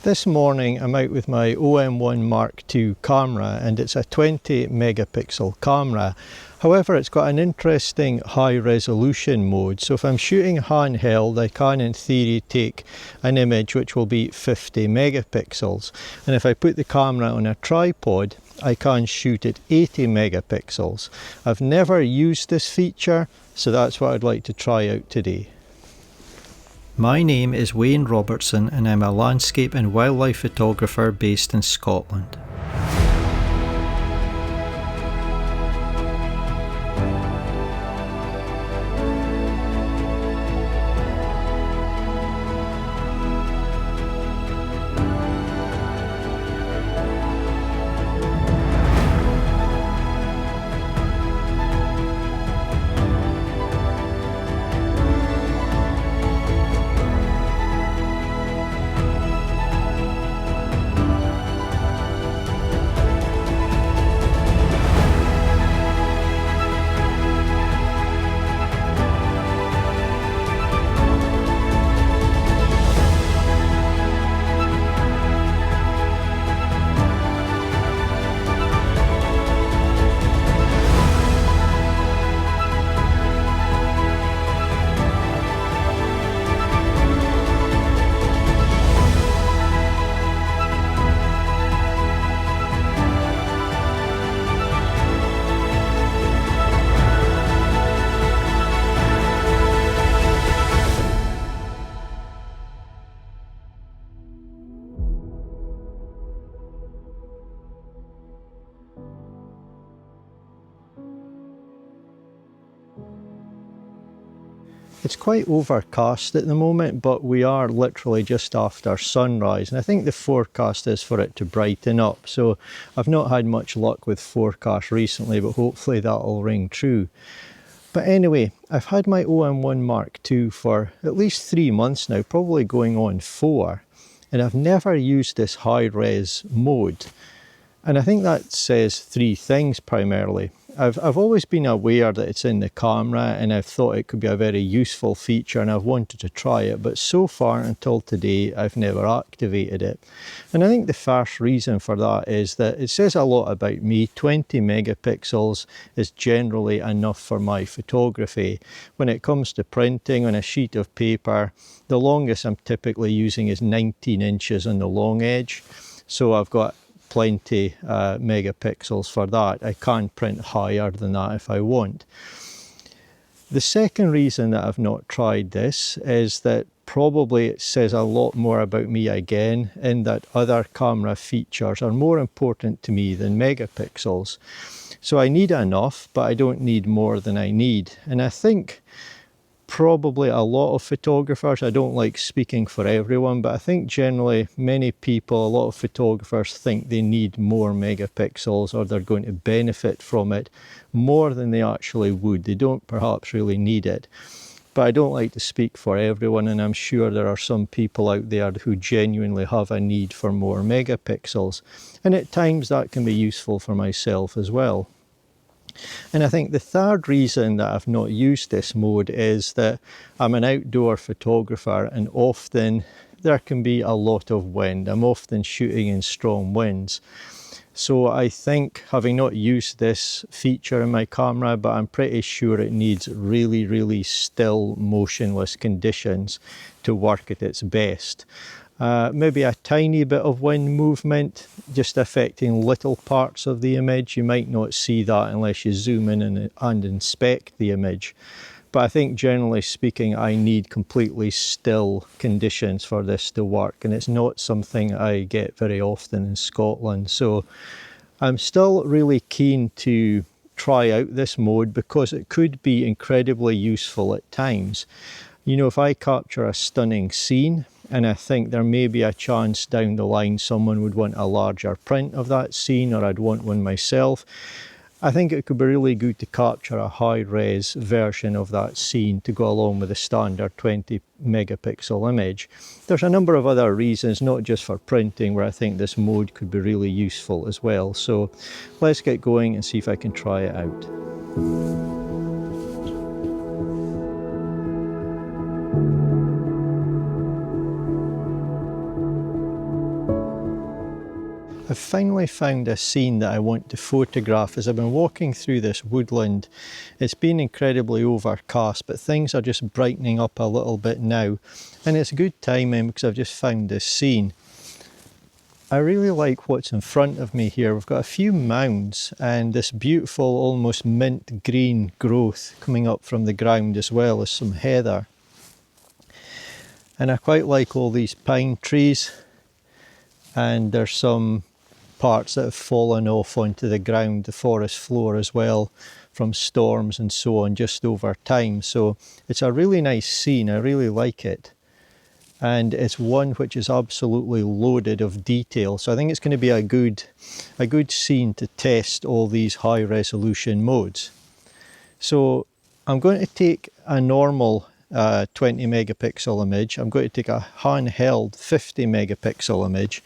This morning I'm out with my OM-1 Mark II camera, and it's a 20 megapixel camera. However, it's got an interesting high resolution mode, so if I'm shooting handheld I can in theory take an image which will be 50 megapixels, and if I put the camera on a tripod I can shoot at 80 megapixels. I've never used this feature, so that's what I'd like to try out today. My name is Wayne Robertson and I'm a landscape and wildlife photographer based in Scotland. It's quite overcast at the moment, but we are literally just after sunrise, and I think the forecast is for it to brighten up. So I've not had much luck with forecast recently, but hopefully that'll ring true. But anyway, I've had my OM-1 Mark II for at least 3 months now, probably going on 4, and I've never used this high-res mode. And I think that says 3 things primarily. I've always been aware that it's in the camera, and I've thought it could be a very useful feature, and I've wanted to try it, but so far until today I've never activated it. And I think the first reason for that is that it says a lot about me. 20 megapixels is generally enough for my photography. When it comes to printing on a sheet of paper, the longest I'm typically using is 19 inches on the long edge. So I've got plenty megapixels for that. I can print higher than that if I want. The second reason that I've not tried this is that probably it says a lot more about me again, in that other camera features are more important to me than megapixels. So I need enough, but I don't need more than I need. And I think probably a lot of photographers, I don't like speaking for everyone, but I think generally many people, a lot of photographers think they need more megapixels, or they're going to benefit from it more than they actually would. They don't perhaps really need it. But I don't like to speak for everyone, and I'm sure there are some people out there who genuinely have a need for more megapixels. And at times that can be useful for myself as well. And I think the third reason that I've not used this mode is that I'm an outdoor photographer, and often there can be a lot of wind. I'm often shooting in strong winds. So I think, having not used this feature in my camera, but I'm pretty sure it needs really, really still, motionless conditions to work at its best. Maybe a tiny bit of wind movement, just affecting little parts of the image. You might not see that unless you zoom in and inspect the image. But I think generally speaking, I need completely still conditions for this to work, and it's not something I get very often in Scotland. So I'm still really keen to try out this mode because it could be incredibly useful at times. You know, if I capture a stunning scene, and I think there may be a chance down the line someone would want a larger print of that scene, or I'd want one myself, I think it could be really good to capture a high-res version of that scene to go along with the standard 20 megapixel image. There's a number of other reasons, not just for printing, where I think this mode could be really useful as well. So let's get going and see if I can try it out. I've finally found a scene that I want to photograph. As I've been walking through this woodland, it's been incredibly overcast, but things are just brightening up a little bit now. And it's good timing because I've just found this scene. I really like what's in front of me here. We've got a few mounds and this beautiful, almost mint green growth coming up from the ground, as well as some heather. And I quite like all these pine trees, and there's some parts that have fallen off onto the ground, the forest floor as well, from storms and so on, just over time. So it's a really nice scene. I really like it. And it's one which is absolutely loaded of detail. So I think it's going to be a good scene to test all these high resolution modes. So I'm going to take a normal 20 megapixel image. I'm going to take a handheld 50 megapixel image.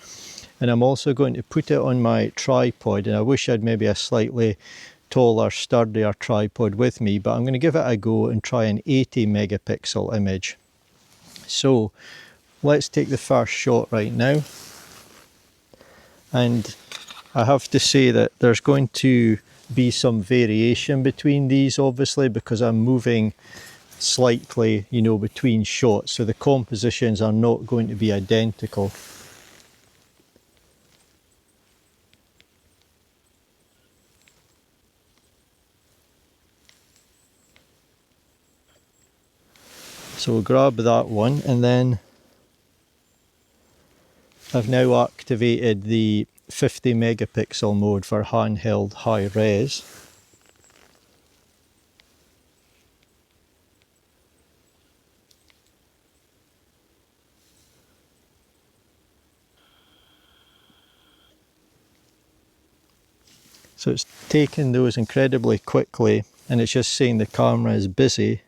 And I'm also going to put it on my tripod, and I wish I'd maybe a slightly taller, sturdier tripod with me, but I'm going to give it a go and try an 80 megapixel image. So let's take the first shot right now. And I have to say that there's going to be some variation between these, obviously, because I'm moving slightly, between shots. So the compositions are not going to be identical. So we'll grab that one, and then I've now activated the 50 megapixel mode for handheld high res. So it's taking those incredibly quickly, and it's just saying the camera is busy.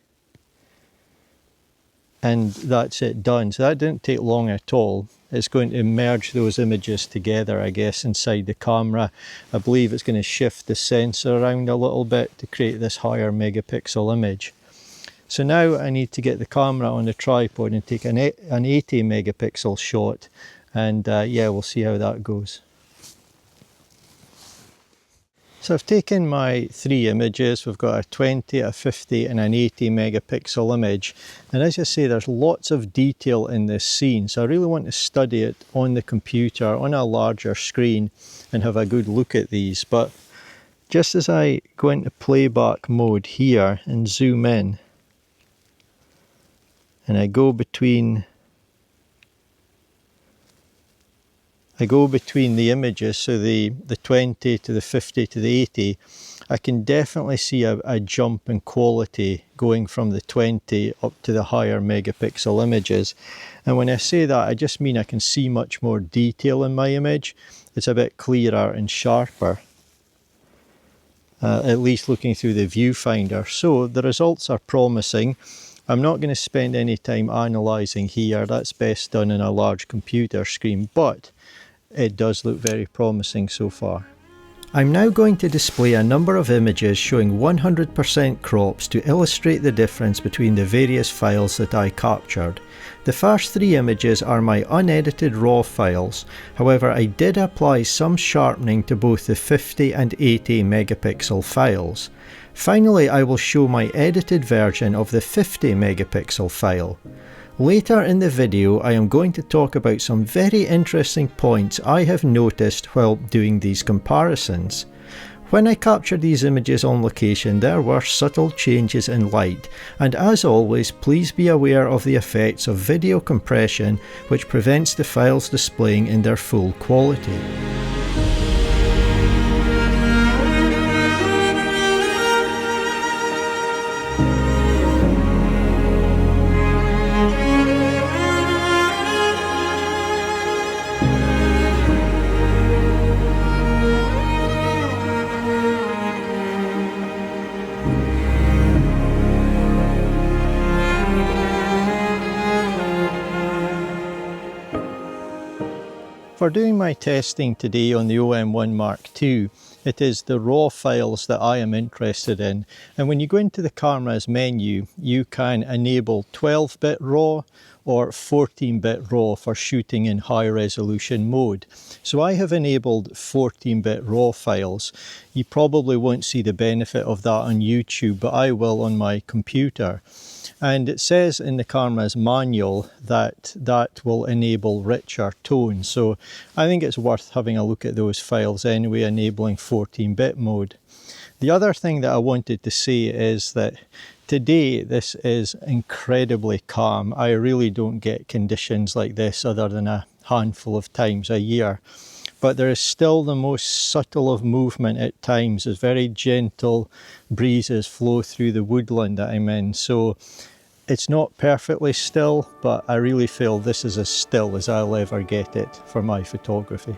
And that's it done. So that didn't take long at all. It's going to merge those images together, I guess, inside the camera. I believe it's going to shift the sensor around a little bit to create this higher megapixel image. So now I need to get the camera on the tripod and take an 80 megapixel shot, and yeah, we'll see how that goes. So I've taken my three images. We've got a 20, a 50 and an 80 megapixel image. And as I say, there's lots of detail in this scene. So I really want to study it on the computer, on a larger screen, and have a good look at these. But just as I go into playback mode here and zoom in, and I go between the images, so the 20 to the 50 to the 80, I can definitely see a jump in quality going from the 20 up to the higher megapixel images. And when I say that, I just mean I can see much more detail in my image. It's a bit clearer and sharper, at least looking through the viewfinder. So the results are promising. I'm not going to spend any time analysing here. That's best done in a large computer screen, but it does look very promising so far. I'm now going to display a number of images showing 100% crops to illustrate the difference between the various files that I captured. The first three images are my unedited RAW files, however I did apply some sharpening to both the 50 and 80 megapixel files. Finally, I will show my edited version of the 50 megapixel file. Later in the video, I am going to talk about some very interesting points I have noticed while doing these comparisons. When I captured these images on location, there were subtle changes in light, and as always, please be aware of the effects of video compression, which prevents the files displaying in their full quality. For doing my testing today on the OM-1 Mark II, it is the RAW files that I am interested in. And when you go into the camera's menu, you can enable 12-bit RAW or 14-bit RAW for shooting in high resolution mode. So I have enabled 14-bit RAW files. You probably won't see the benefit of that on YouTube, but I will on my computer. And it says in the camera's manual that that will enable richer tone. So I think it's worth having a look at those files anyway, enabling 14-bit mode. The other thing that I wanted to say is that today this is incredibly calm. I really don't get conditions like this other than a handful of times a year. But there is still the most subtle of movement at times, as very gentle breezes flow through the woodland that I'm in. So it's not perfectly still, but I really feel this is as still as I'll ever get it for my photography.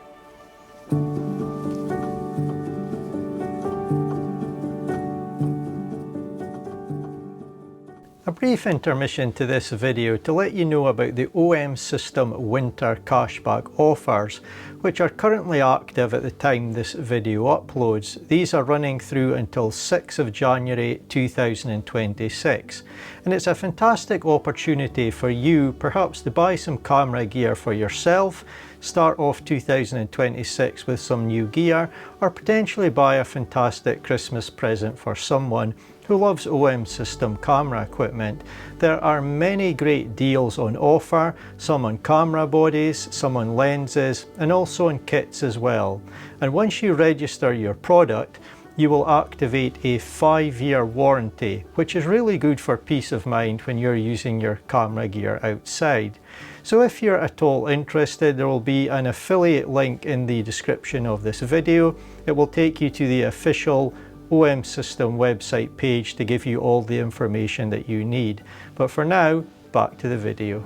A brief intermission to this video to let you know about the OM System Winter Cashback offers, which are currently active at the time this video uploads. These are running through until 6th of January 2026. And it's a fantastic opportunity for you perhaps to buy some camera gear for yourself, start off 2026 with some new gear, or potentially buy a fantastic Christmas present for someone who loves OM System camera equipment. There are many great deals on offer, some on camera bodies, some on lenses, and also on kits as well. And once you register your product, you will activate a 5-year warranty, which is really good for peace of mind when you're using your camera gear outside. So if you're at all interested, there will be an affiliate link in the description of this video. It will take you to the official OM System website page to give you all the information that you need. But for now, back to the video.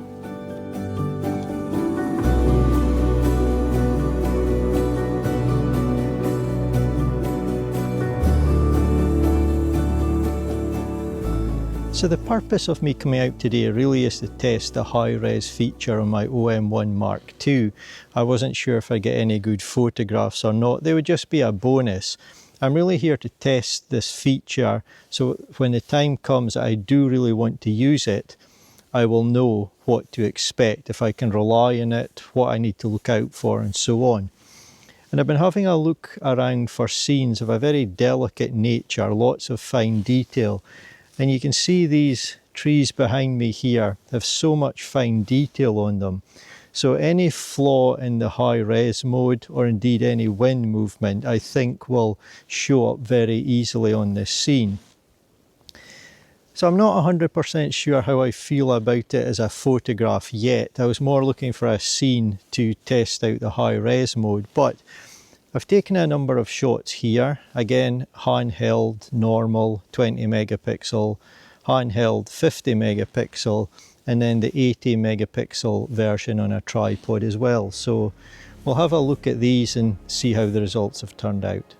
So the purpose of me coming out today really is to test the high-res feature on my OM-1 Mark II. I wasn't sure if I get any good photographs or not. They would just be a bonus. I'm really here to test this feature, so when the time comes that I do really want to use it, I will know what to expect, if I can rely on it, what I need to look out for, and so on. And I've been having a look around for scenes of a very delicate nature, lots of fine detail. And you can see these trees behind me here have so much fine detail on them. So any flaw in the high-res mode, or indeed any wind movement, I think will show up very easily on this scene. So I'm not 100% sure how I feel about it as a photograph yet. I was more looking for a scene to test out the high-res mode, but I've taken a number of shots here. Again, handheld, normal, 20 megapixel, handheld, 50 megapixel, and then the 80 megapixel version on a tripod as well. So we'll have a look at these and see how the results have turned out.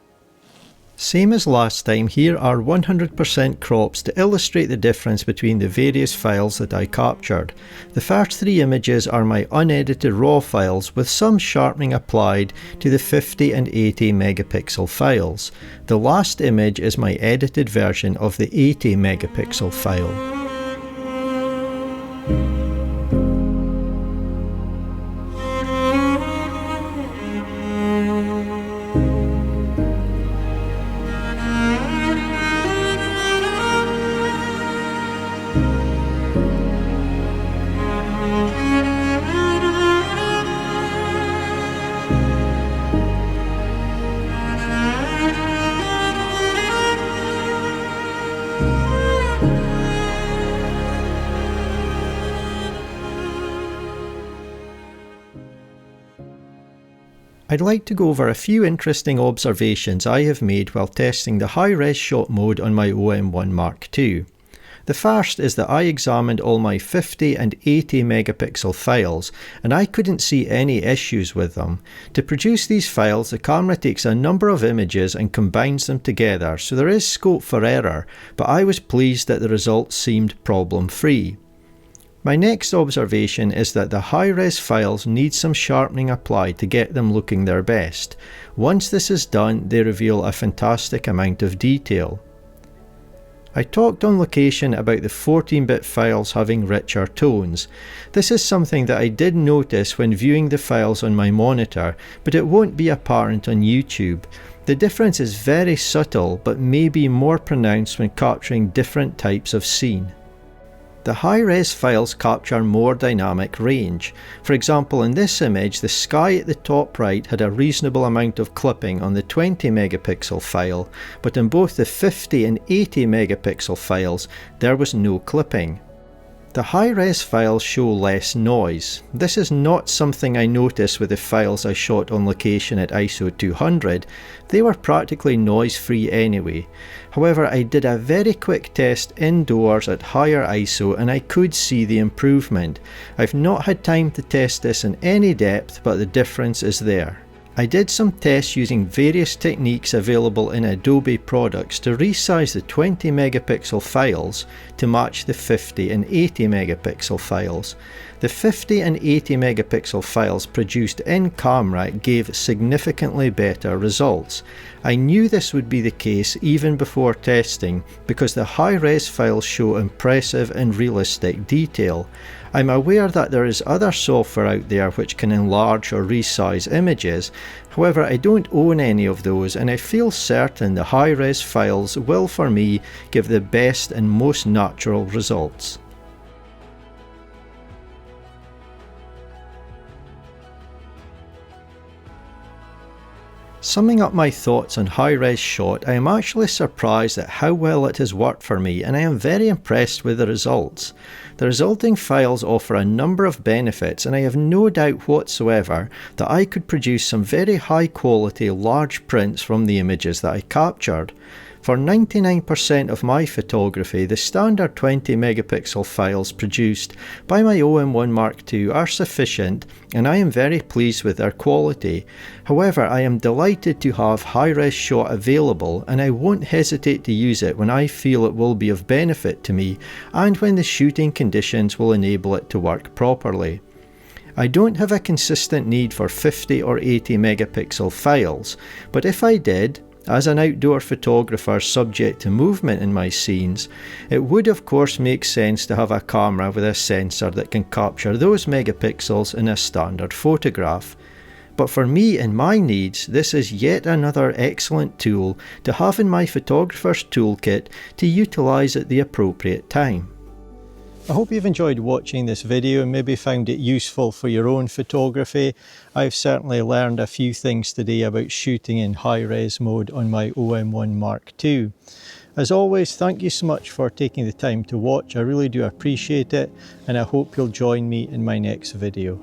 Same as last time, here are 100% crops to illustrate the difference between the various files that I captured. The first 3 images are my unedited RAW files with some sharpening applied to the 50 and 80 megapixel files. The last image is my edited version of the 80 megapixel file. I'd like to go over a few interesting observations I have made while testing the high-res shot mode on my OM-1 Mark II. The first is that I examined all my 50 and 80 megapixel files and I couldn't see any issues with them. To produce these files, the camera takes a number of images and combines them together, so there is scope for error, but I was pleased that the results seemed problem-free. My next observation is that the high-res files need some sharpening applied to get them looking their best. Once this is done, they reveal a fantastic amount of detail. I talked on location about the 14-bit files having richer tones. This is something that I did notice when viewing the files on my monitor, but it won't be apparent on YouTube. The difference is very subtle, but may be more pronounced when capturing different types of scene. The high-res files capture more dynamic range. For example, in this image, the sky at the top right had a reasonable amount of clipping on the 20 megapixel file, but in both the 50 and 80 megapixel files, there was no clipping. The high-res files show less noise. This is not something I noticed with the files I shot on location at ISO 200. They were practically noise-free anyway. However, I did a very quick test indoors at higher ISO and I could see the improvement. I've not had time to test this in any depth, but the difference is there. I did some tests using various techniques available in Adobe products to resize the 20 megapixel files to match the 50 and 80 megapixel files. The 50 and 80 megapixel files produced in camera gave significantly better results. I knew this would be the case even before testing because the high-res files show impressive and realistic detail. I'm aware that there is other software out there which can enlarge or resize images. However, I don't own any of those and I feel certain the high-res files will, for me, give the best and most natural results. Summing up my thoughts on high-res shot, I am actually surprised at how well it has worked for me and I am very impressed with the results. The resulting files offer a number of benefits and I have no doubt whatsoever that I could produce some very high quality large prints from the images that I captured. For 99% of my photography, the standard 20 megapixel files produced by my OM-1 Mark II are sufficient and I am very pleased with their quality. However, I am delighted to have high-res shot available and I won't hesitate to use it when I feel it will be of benefit to me and when the shooting conditions will enable it to work properly. I don't have a consistent need for 50 or 80 megapixel files, but if I did, as an outdoor photographer subject to movement in my scenes, it would of course make sense to have a camera with a sensor that can capture those megapixels in a standard photograph. But for me and my needs, this is yet another excellent tool to have in my photographer's toolkit to utilise at the appropriate time. I hope you've enjoyed watching this video and maybe found it useful for your own photography. I've certainly learned a few things today about shooting in high-res mode on my OM-1 Mark II. As always, thank you so much for taking the time to watch. I really do appreciate it and I hope you'll join me in my next video.